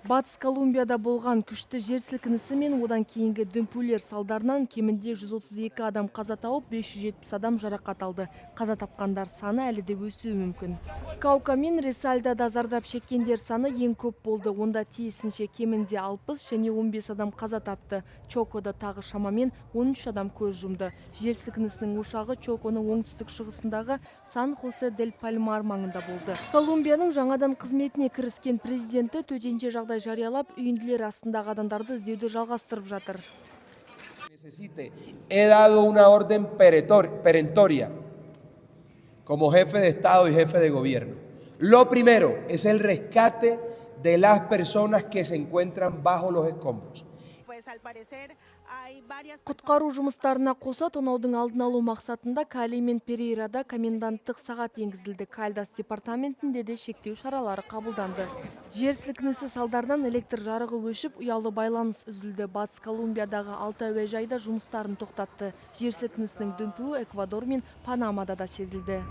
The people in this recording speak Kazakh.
Батыс Колумбияда болған күшті жер сілкінісі мен одан кейінгі дүмпулер салдарынан кемінде 132 адам қаза тауып, 570 адам жарақат алды. Қаза тапқандар саны әлі де өсуі мүмкін. Каука мен Ресальдада зардап шеккендер саны ең көп болды. Онда тиісінше кемінде 60 және 15 адам қаза тапты. Чокода тағы шамамен 13 адам көз жұмды. Жер сілкінісінің ошағы Чоконың оңтүстік шығысындағы Сан-Хосе-дель-Пальмар маңында болды. Колумбияның жаңадан қызметіне кіріскен президенті төтенше жағдай жариялап, үйінділер астындағы адамдарды іздеуді жалғастырып жатыр. He dado una orden perentoria como jefe de Estado y jefe de gobierno. Lo primero es el rescate de las personas que se encuentran bajo los escombros. Құтқару жұмыстарына қоса тонаудың алдын алу мақсатында Кали мен Перейрада коменданттық сағат енгізілді. Кальдас департаментінде де шектеу шаралары қабылданды. Жер сілкінісі салдарынан электр жарығы өшіп, ұялы байланыс үзілді. Батыс Колумбиядағы 6 әуежайда жұмыстарын тоқтатты. Жер сілкінісінің дүмпуі Эквадор мен Панамада да сезілді.